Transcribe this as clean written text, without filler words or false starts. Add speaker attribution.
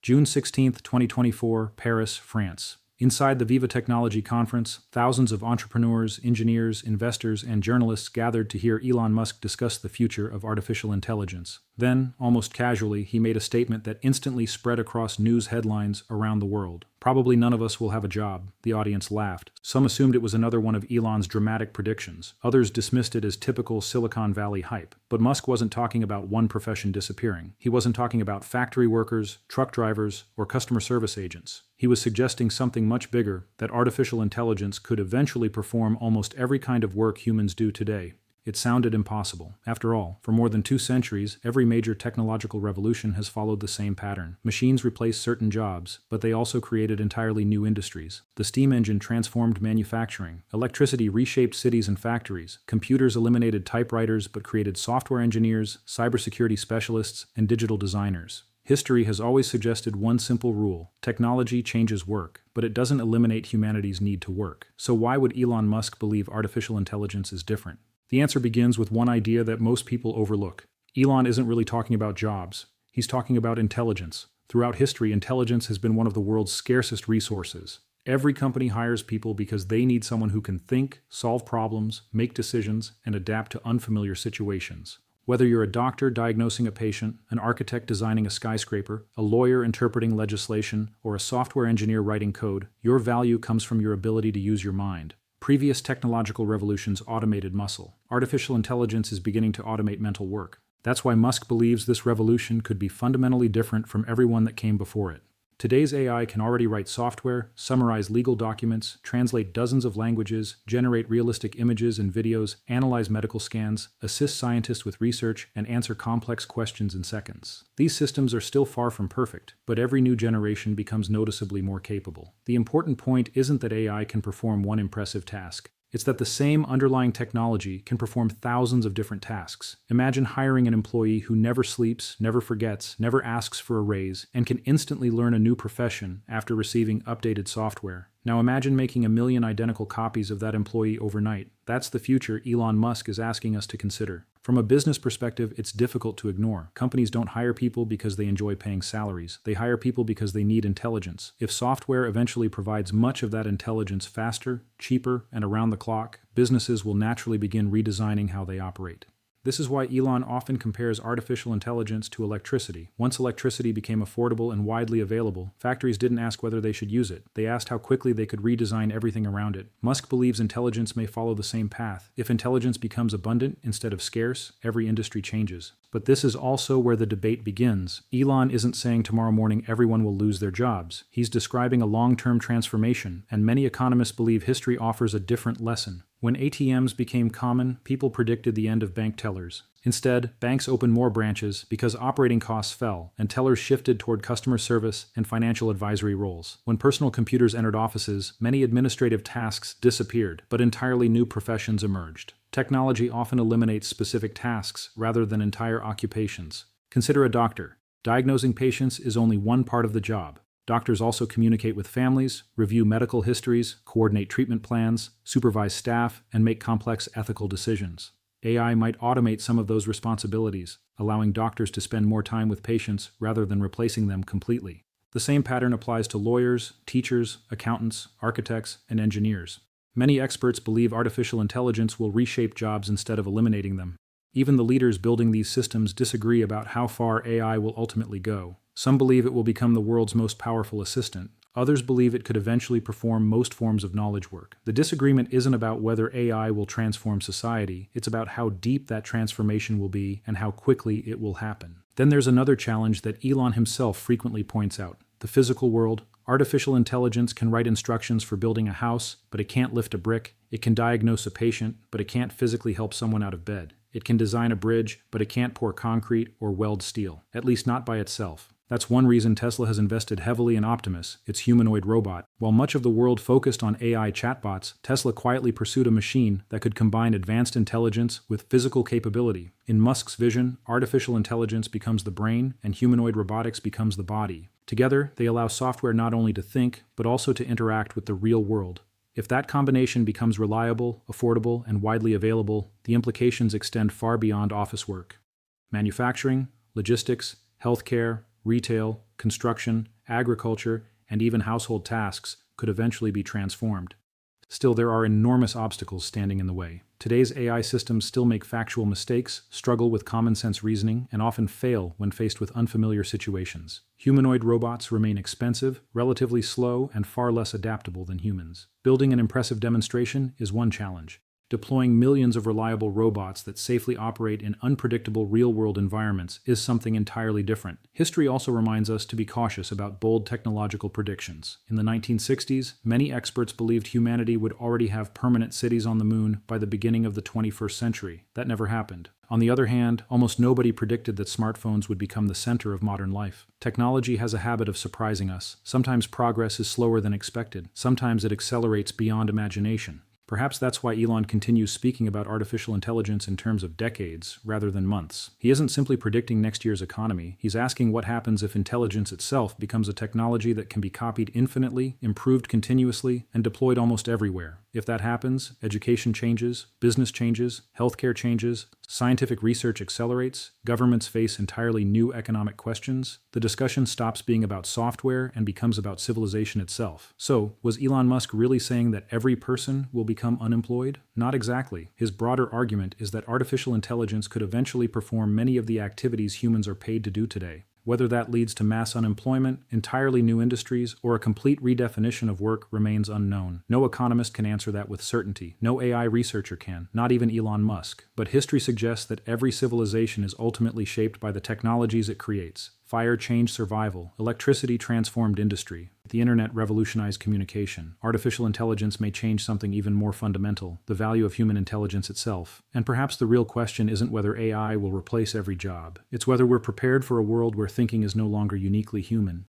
Speaker 1: June 16, 2024, Paris, France. Inside the Viva Technology Conference, thousands of entrepreneurs, engineers, investors, and journalists gathered to hear Elon Musk discuss the future of artificial intelligence. Then, almost casually, he made a statement that instantly spread across news headlines around the world. "Probably none of us will have a job," the audience laughed. Some assumed it was another one of Elon's dramatic predictions. Others dismissed it as typical Silicon Valley hype. But Musk wasn't talking about one profession disappearing. He wasn't talking about factory workers, truck drivers, or customer service agents. He was suggesting something much bigger, that artificial intelligence could eventually perform almost every kind of work humans do today. It sounded impossible. After all, for more than 2 centuries, every major technological revolution has followed the same pattern. Machines replaced certain jobs, but they also created entirely new industries. The steam engine transformed manufacturing. Electricity reshaped cities and factories. Computers eliminated typewriters but created software engineers, cybersecurity specialists, and digital designers. History has always suggested one simple rule: technology changes work, but it doesn't eliminate humanity's need to work. So why would Elon Musk believe artificial intelligence is different? The answer begins with one idea that most people overlook. Elon isn't really talking about jobs. He's talking about intelligence. Throughout history, intelligence has been one of the world's scarcest resources. Every company hires people because they need someone who can think, solve problems, make decisions, and adapt to unfamiliar situations. Whether you're a doctor diagnosing a patient, an architect designing a skyscraper, a lawyer interpreting legislation, or a software engineer writing code, your value comes from your ability to use your mind. Previous technological revolutions automated muscle. Artificial intelligence is beginning to automate mental work. That's why Musk believes this revolution could be fundamentally different from everyone that came before it. Today's AI can already write software, summarize legal documents, translate dozens of languages, generate realistic images and videos, analyze medical scans, assist scientists with research, and answer complex questions in seconds. These systems are still far from perfect, but every new generation becomes noticeably more capable. The important point isn't that AI can perform one impressive task. It's that the same underlying technology can perform thousands of different tasks. Imagine hiring an employee who never sleeps, never forgets, never asks for a raise, and can instantly learn a new profession after receiving updated software. Now imagine making 1 million identical copies of that employee overnight. That's the future Elon Musk is asking us to consider. From a business perspective, it's difficult to ignore. Companies don't hire people because they enjoy paying salaries. They hire people because they need intelligence. If software eventually provides much of that intelligence faster, cheaper, and around the clock, businesses will naturally begin redesigning how they operate. This is why Elon often compares artificial intelligence to electricity. Once electricity became affordable and widely available, factories didn't ask whether they should use it. They asked how quickly they could redesign everything around it. Musk believes intelligence may follow the same path. If intelligence becomes abundant instead of scarce, every industry changes. But this is also where the debate begins. Elon isn't saying tomorrow morning everyone will lose their jobs. He's describing a long-term transformation, and many economists believe history offers a different lesson. When ATMs became common, people predicted the end of bank tellers. Instead, banks opened more branches because operating costs fell, and tellers shifted toward customer service and financial advisory roles. When personal computers entered offices, many administrative tasks disappeared, but entirely new professions emerged. Technology often eliminates specific tasks rather than entire occupations. Consider a doctor. Diagnosing patients is only one part of the job. Doctors also communicate with families, review medical histories, coordinate treatment plans, supervise staff, and make complex ethical decisions. AI might automate some of those responsibilities, allowing doctors to spend more time with patients rather than replacing them completely. The same pattern applies to lawyers, teachers, accountants, architects, and engineers. Many experts believe artificial intelligence will reshape jobs instead of eliminating them. Even the leaders building these systems disagree about how far AI will ultimately go. Some believe it will become the world's most powerful assistant. Others believe it could eventually perform most forms of knowledge work. The disagreement isn't about whether AI will transform society, it's about how deep that transformation will be and how quickly it will happen. Then there's another challenge that Elon himself frequently points out: the physical world. Artificial intelligence can write instructions for building a house, but it can't lift a brick. It can diagnose a patient, but it can't physically help someone out of bed. It can design a bridge, but it can't pour concrete or weld steel, at least not by itself. That's one reason Tesla has invested heavily in Optimus, its humanoid robot. While much of the world focused on AI chatbots, Tesla quietly pursued a machine that could combine advanced intelligence with physical capability. In Musk's vision, artificial intelligence becomes the brain, and humanoid robotics becomes the body. Together, they allow software not only to think, but also to interact with the real world. If that combination becomes reliable, affordable, and widely available, the implications extend far beyond office work. Manufacturing, logistics, healthcare, retail, construction, agriculture, and even household tasks could eventually be transformed. Still, there are enormous obstacles standing in the way. Today's AI systems still make factual mistakes, struggle with common sense reasoning, and often fail when faced with unfamiliar situations. Humanoid robots remain expensive, relatively slow, and far less adaptable than humans. Building an impressive demonstration is one challenge. Deploying millions of reliable robots that safely operate in unpredictable real-world environments is something entirely different. History also reminds us to be cautious about bold technological predictions. In the 1960s, many experts believed humanity would already have permanent cities on the moon by the beginning of the 21st century. That never happened. On the other hand, almost nobody predicted that smartphones would become the center of modern life. Technology has a habit of surprising us. Sometimes progress is slower than expected. Sometimes it accelerates beyond imagination. Perhaps that's why Elon continues speaking about artificial intelligence in terms of decades rather than months. He isn't simply predicting next year's economy, he's asking what happens if intelligence itself becomes a technology that can be copied infinitely, improved continuously, and deployed almost everywhere. If that happens, education changes, business changes, healthcare changes, scientific research accelerates, governments face entirely new economic questions, the discussion stops being about software and becomes about civilization itself. So, was Elon Musk really saying that every person will become unemployed? Not exactly. His broader argument is that artificial intelligence could eventually perform many of the activities humans are paid to do today. Whether that leads to mass unemployment, entirely new industries, or a complete redefinition of work remains unknown. No economist can answer that with certainty. No AI researcher can, not even Elon Musk. But history suggests that every civilization is ultimately shaped by the technologies it creates. Fire changed survival. Electricity transformed industry. The internet revolutionized communication. Artificial intelligence may change something even more fundamental, the value of human intelligence itself. And perhaps the real question isn't whether AI will replace every job. It's whether we're prepared for a world where thinking is no longer uniquely human.